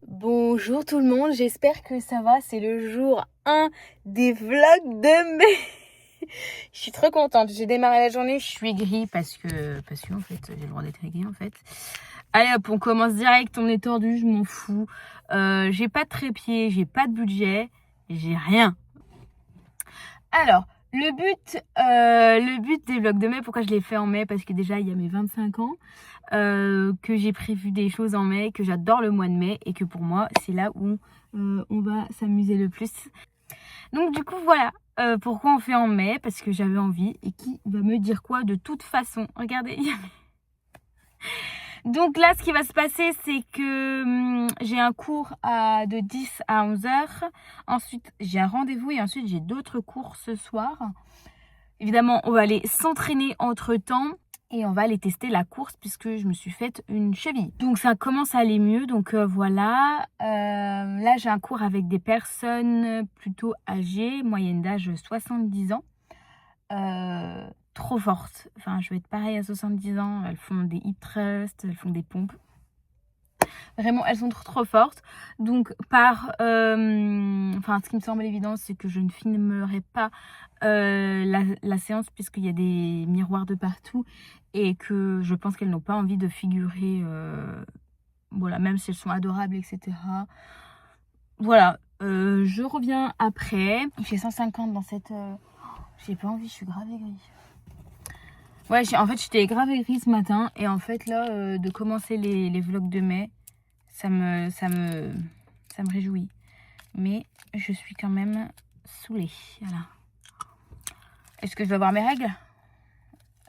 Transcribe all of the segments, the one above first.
Bonjour tout le monde, j'espère que ça va, c'est le jour 1 des vlogs de mai. Je suis trop contente, j'ai démarré la journée, je suis aigrie parce que en fait, j'ai le droit d'être aigrie en fait. Allez hop, on commence direct, on est tordu, je m'en fous. J'ai pas de trépied, j'ai pas de budget, j'ai rien. Alors, le but des vlogs de mai, pourquoi je l'ai fait en mai? Parce que déjà, il y a mes 25 ans, que j'ai prévu des choses en mai, que j'adore le mois de mai et que pour moi, c'est là où on va s'amuser le plus. Donc du coup, voilà. Pourquoi on fait en mai? Parce que j'avais envie. Et qui va me dire quoi de toute façon? Regardez. Donc là, ce qui va se passer, c'est que j'ai un cours de 10 à 11 heures. Ensuite, j'ai un rendez-vous et ensuite, j'ai d'autres cours ce soir. Évidemment, on va aller s'entraîner entre-temps et on va aller tester la course puisque je me suis faite une cheville. Donc, ça commence à aller mieux. Donc, voilà. Là, j'ai un cours avec des personnes plutôt âgées, moyenne d'âge 70 ans. Trop fortes. Enfin, je vais être pareil à 70 ans. Elles font des hip thrusts, elles font des pompes. Vraiment, elles sont trop fortes. Donc, ce qui me semble évident, c'est que je ne filmerai pas la séance puisqu'il y a des miroirs de partout et que je pense qu'elles n'ont pas envie de figurer, voilà, même si elles sont adorables, etc. Voilà, je reviens après. Il fait 150 dans cette... J'ai pas envie, je suis grave aigrie. Ouais, en fait, j'étais grave aigrie ce matin et en fait, là, de commencer les vlogs de mai, ça me réjouit. Mais je suis quand même saoulée. Voilà. Est-ce que je vais avoir mes règles?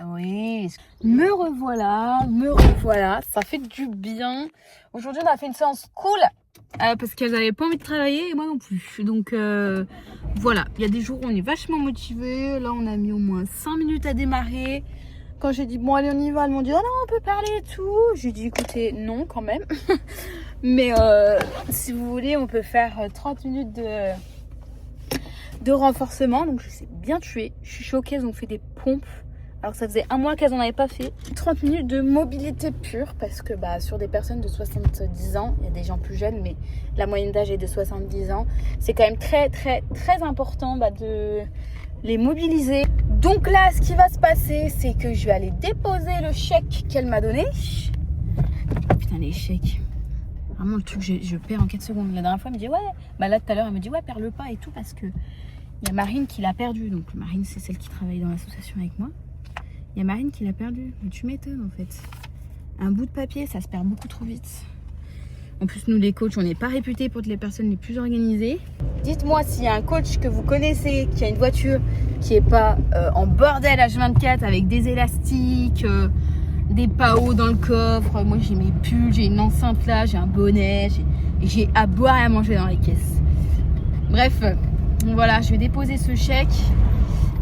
Oui. Me revoilà. Ça fait du bien. Aujourd'hui, on a fait une séance cool. Parce qu'elles n'avaient pas envie de travailler et moi non plus. Donc voilà. Il y a des jours où on est vachement motivés. Là, on a mis au moins 5 minutes à démarrer. Quand j'ai dit bon allez on y va, elles m'ont dit oh non on peut parler et tout. J'ai dit écoutez non quand même. Mais si vous voulez on peut faire 30 minutes de renforcement. Donc je sais bien tuer. Je suis choquée, elles ont fait des pompes. Alors ça faisait un mois qu'elles n'en avaient pas fait. 30 minutes de mobilité pure parce que sur des personnes de 70 ans, il y a des gens plus jeunes mais la moyenne d'âge est de 70 ans. C'est quand même très important de les mobiliser. Donc là, ce qui va se passer, c'est que je vais aller déposer le chèque qu'elle m'a donné. Putain, les chèques. Vraiment, le truc, je perds en 4 secondes. La dernière fois, elle me dit, ouais. Là, tout à l'heure, elle me dit, ouais, perds-le pas et tout, parce que il y a Marine qui l'a perdu. Donc, Marine, c'est celle qui travaille dans l'association avec moi. Il y a Marine qui l'a perdu. Mais tu m'étonnes, en fait. Un bout de papier, ça se perd beaucoup trop vite. En plus, nous, les coachs, on n'est pas réputés pour être les personnes les plus organisées. Dites-moi s'il y a un coach que vous connaissez qui a une voiture qui n'est pas en bordel H24 avec des élastiques, des paos dans le coffre. Moi, j'ai mes pulls, j'ai une enceinte là, j'ai un bonnet, j'ai à boire et à manger dans les caisses. Bref, voilà, je vais déposer ce chèque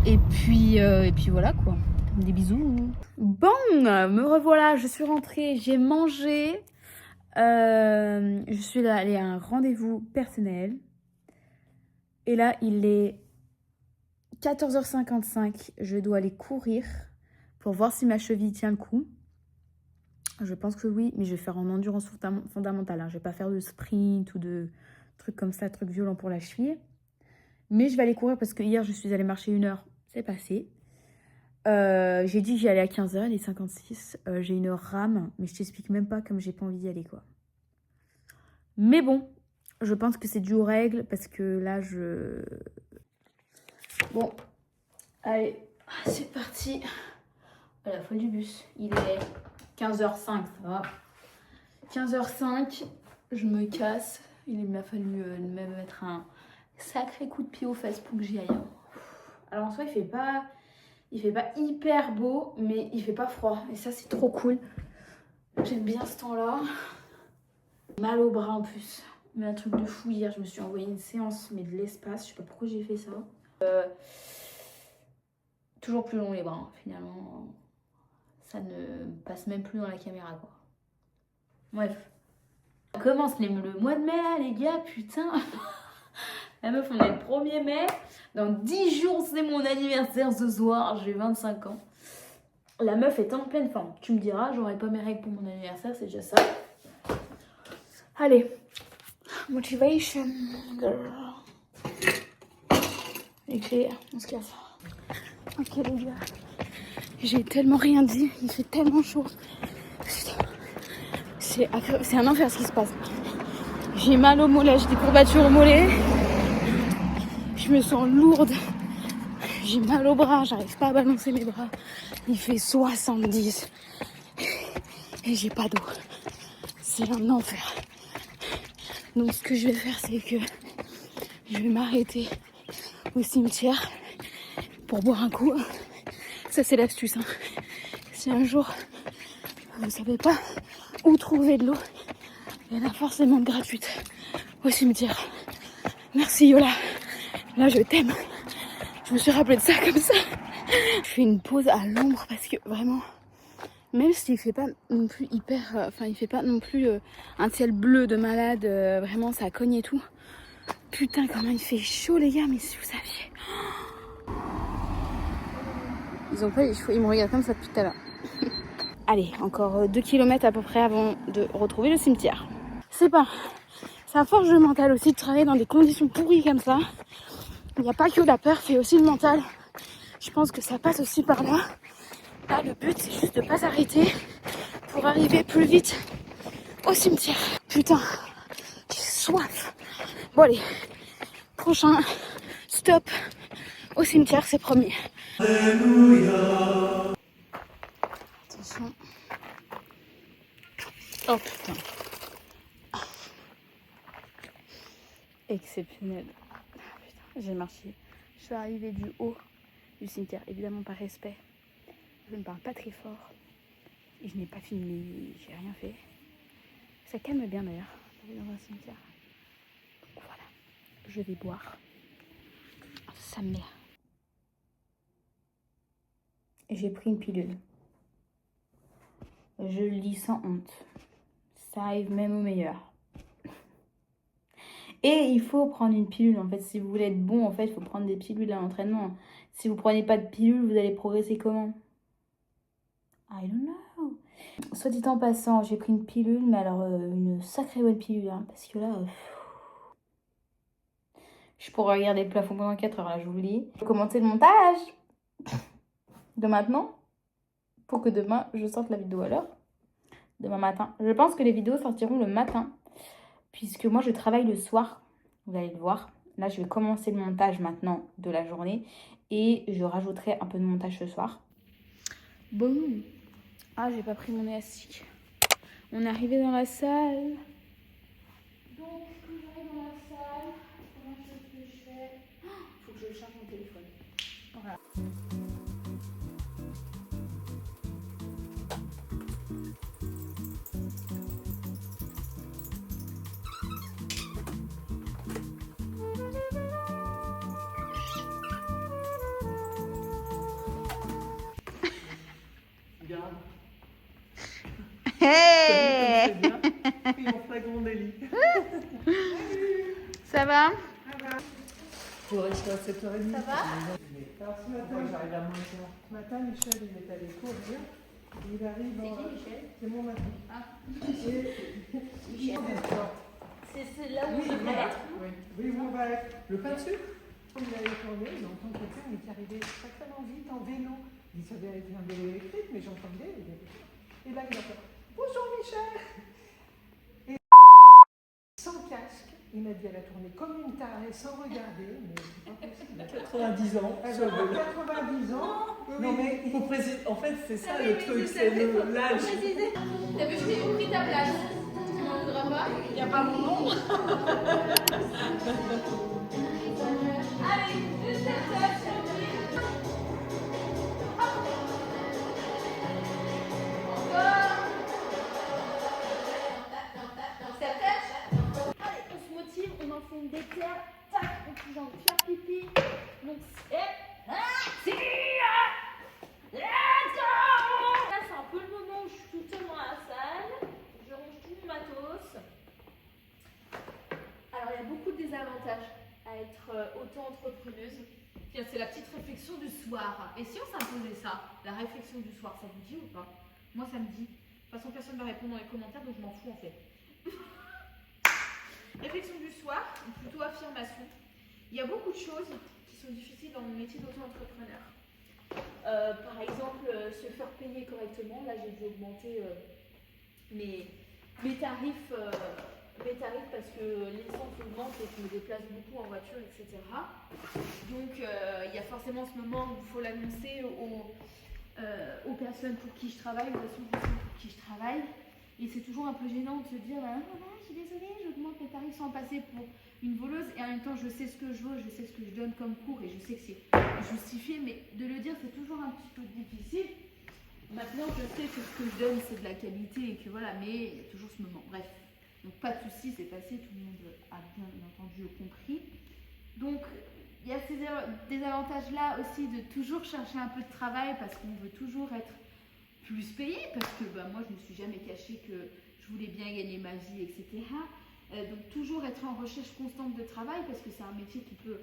et puis voilà quoi. Des bisous. Bon, me revoilà, je suis rentrée, j'ai mangé. Je suis allée à un rendez-vous personnel et là il est 14h55. Je dois aller courir pour voir si ma cheville tient le coup. Je pense que oui, mais je vais faire en endurance fondamentale, hein. Je vais pas faire de sprint ou de trucs comme ça, trucs violents pour la cheville, mais je vais aller courir parce que hier je suis allée marcher 1 heure, c'est passé. J'ai dit que j'y allais à 15h, il est 56. J'ai une heure rame, mais je t'explique même pas comme j'ai pas envie d'y aller quoi. Mais bon, je pense que c'est dû aux règles parce que là, Bon, allez, c'est parti. À la folle du bus. Il est 15h05, ça va. 15h05, je me casse. Il m'a fallu me mettre un sacré coup de pied aux fesses pour que j'y aille. Alors en soi, il fait pas hyper beau, mais il fait pas froid. Et ça, c'est trop cool. J'aime bien ce temps-là. Mal au bras en plus. Mais un truc de fou, hier je me suis envoyé une séance mais de l'espace, je sais pas pourquoi j'ai fait ça. Toujours plus long les bras, finalement ça ne passe même plus dans la caméra quoi. Bref. On commence le mois de mai là les gars, putain. La meuf on est le 1er mai, dans 10 jours c'est mon anniversaire ce soir, j'ai 25 ans. La meuf est en pleine forme, tu me diras j'aurai pas mes règles pour mon anniversaire, c'est déjà ça. Allez, motivation girl. Et on se casse. Ok les gars, j'ai tellement rien dit, il fait tellement chaud. C'est un enfer ce qui se passe. J'ai mal au mollet, j'ai des courbatures au mollet. Je me sens lourde. J'ai mal au bras, j'arrive pas à balancer mes bras. Il fait 70. Et j'ai pas d'eau. C'est un enfer. Donc ce que je vais faire, c'est que je vais m'arrêter au cimetière pour boire un coup. Ça c'est l'astuce. Hein. Si un jour vous savez pas où trouver de l'eau, il y en a forcément de gratuite au cimetière. Merci Yola. Là je t'aime. Je me suis rappelé de ça comme ça. Je fais une pause à l'ombre parce que vraiment, même s'il fait pas non plus hyper, il fait pas non plus un ciel bleu de malade, vraiment ça cogne et tout. Putain comment il fait chaud les gars, mais si vous saviez. Ils ont pas les cheveux, ils me regardent comme ça depuis tout à l'heure. Allez, encore 2 km à peu près avant de retrouver le cimetière. C'est pas, ça forge le mental aussi de travailler dans des conditions pourries comme ça. Il n'y a pas que la peur, fait aussi le mental. Je pense que ça passe aussi par là. Là, le but, c'est juste de pas s'arrêter pour arriver plus vite au cimetière. Putain, j'ai soif. Bon allez, prochain stop au cimetière, c'est promis. Alléluia. Attention. Oh putain. Exceptionnel. Ah, putain, j'ai marché. Je suis arrivée du haut du cimetière, évidemment par respect. Je ne parle pas très fort. Et je n'ai pas filmé, j'ai rien fait. Ça calme bien d'ailleurs, dans un cimetière. Donc voilà, je vais boire. Sa mère. J'ai pris une pilule. Je le dis sans honte. Ça arrive même au meilleur. Et il faut prendre une pilule. En fait, si vous voulez être bon, en fait, il faut prendre des pilules à l'entraînement. Si vous prenez pas de pilule, vous allez progresser comment? I don't know. Soit dit en passant, j'ai pris une pilule, mais alors une sacrée bonne pilule. Hein, parce que là, je pourrais regarder le plafond pendant 4 heures, là, je vous le dis. Je vais commencer le montage de maintenant pour que demain, je sorte la vidéo à l'heure. Demain matin. Je pense que les vidéos sortiront le matin, puisque moi, je travaille le soir. Vous allez le voir. Là, je vais commencer le montage maintenant de la journée et je rajouterai un peu de montage ce soir. Bon. Ah, j'ai pas pris mon élastique. On est arrivé dans la salle. Donc, j'arrive dans la salle. Comment je fais? Faut que je charge mon téléphone. Voilà. Hey! Et on flagrant délit. Ça va? Pour rester à 7h30. Ça va? Alors ce matin, j'arrive à moins tard. Ce matin, Michel, il est allé courir. Il arrive en... C'est qui Michel? C'est mon mari. Ah. Michel. C'est là où je devrais être? Oui, où on va être. Le pain de sucre, comme il avait tourné, il entend quelqu'un qui arrivait sacrément vite en vélo. Il savait avec un vélo électrique, mais j'entendais. Et là, il a fait bonjour Michel. Et sans casque, il m'a dit elle a tourné comme une tarée sans regarder, mais c'est pas possible. 90 ans. Elle a 90 ans. Non mais il faut préciser, en fait c'est ça le truc, c'est l'âge. T'as vu, j'ai pris ta place. Tu m'en voudras pas? Il n'y a pas mon nom. Allez, juste cette Allez, on se motive, on en fait une déterre, tac, on pousse envie de faire pipi. Donc, c'est let's go! Là, c'est un peu le moment où je suis toute seule dans la salle. Je range tout mon matos. Alors, il y a beaucoup de désavantages à être auto-entrepreneuse. Tiens, c'est la petite réflexion du soir. Et si on s'imposait ça, la réflexion du soir, ça vous dit ou pas? Moi, ça me dit. De toute façon, personne ne va répondre dans les commentaires, donc je m'en fous en fait. Réflexion du soir, ou plutôt affirmation. Il y a beaucoup de choses qui sont difficiles dans le métier d'auto-entrepreneur. Par exemple, se faire payer correctement. Là, j'ai dû augmenter mes tarifs parce que l'essence augmente et que je me déplace beaucoup en voiture, etc. Donc, il y a forcément ce moment où il faut l'annoncer aux personnes pour qui je travaille, aux associations pour qui je travaille. Et c'est toujours un peu gênant de se dire ah, voilà, je suis désolée, j'augmente mes tarifs sans passer pour une voleuse. Et en même temps, je sais ce que je veux, je sais ce que je donne comme cours et je sais que c'est justifié. Mais de le dire, c'est toujours un petit peu difficile. Maintenant, je sais que ce que je donne, c'est de la qualité et que voilà, mais il y a toujours ce moment. Bref, donc pas de soucis, c'est passé, tout le monde a bien entendu compris. Donc, il y a ces désavantages-là aussi de toujours chercher un peu de travail parce qu'on veut toujours être plus payé parce que moi je ne me suis jamais caché que je voulais bien gagner ma vie, etc. Donc toujours être en recherche constante de travail parce que c'est un métier qui peut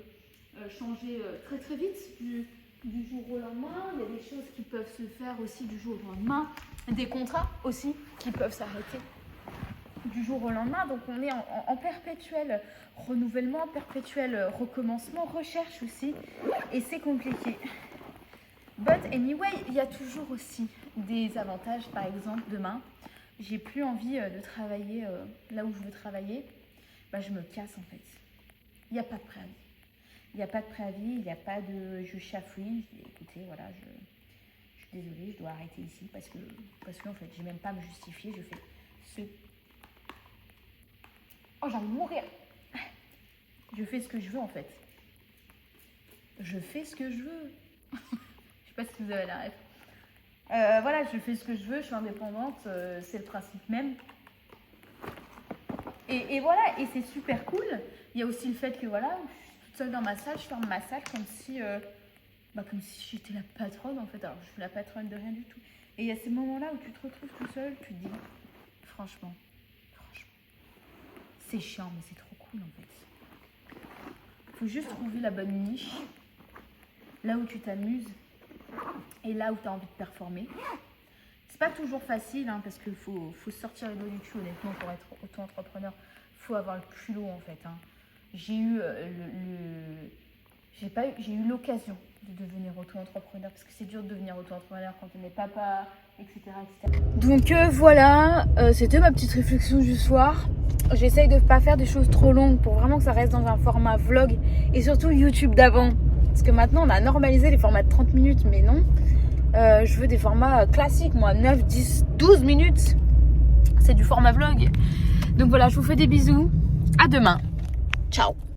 changer très très vite du jour au lendemain. Il y a des choses qui peuvent se faire aussi du jour au lendemain, des contrats aussi qui peuvent s'arrêter du jour au lendemain. Donc on est en perpétuel renouvellement, perpétuel recommencement, recherche aussi et c'est compliqué. But anyway, il y a toujours aussi des avantages. Par exemple, demain, j'ai plus envie de travailler là où je veux travailler. Je me casse en fait. Il n'y a pas de préavis. Il n'y a pas de préavis, il n'y a pas de je chafouine. Je dis écoutez, voilà, je suis désolée, je dois arrêter ici parce que en fait, je n'ai même pas à me justifier. Je fais ce. Oh, j'ai envie de mourir. Je fais ce que je veux en fait. Je fais ce que je veux. Je sais pas si vous avez la ref. Voilà, je fais ce que je veux, je suis indépendante, c'est le principe même. Et voilà, et c'est super cool. Il y a aussi le fait que voilà, je suis toute seule dans ma salle, je ferme ma salle comme si j'étais la patronne en fait. Alors je suis la patronne de rien du tout. Et il y a ces moments-là où tu te retrouves tout seul, tu te dis, franchement, c'est chiant, mais c'est trop cool en fait. Faut juste trouver la bonne niche, là où tu t'amuses. Et là où tu as envie de performer. C'est pas toujours facile parce qu'il faut sortir les doigts du cul honnêtement pour être auto-entrepreneur. Il faut avoir le culot en fait. J'ai eu j'ai eu l'occasion de devenir auto-entrepreneur parce que c'est dur de devenir auto-entrepreneur quand on est papa, etc. Donc voilà, c'était ma petite réflexion du soir. J'essaye de ne pas faire des choses trop longues pour vraiment que ça reste dans un format vlog et surtout YouTube d'avant. Parce que maintenant, on a normalisé les formats de 30 minutes, mais non. Je veux des formats classiques, moi, 9, 10, 12 minutes. C'est du format vlog. Donc voilà, je vous fais des bisous. À demain. Ciao.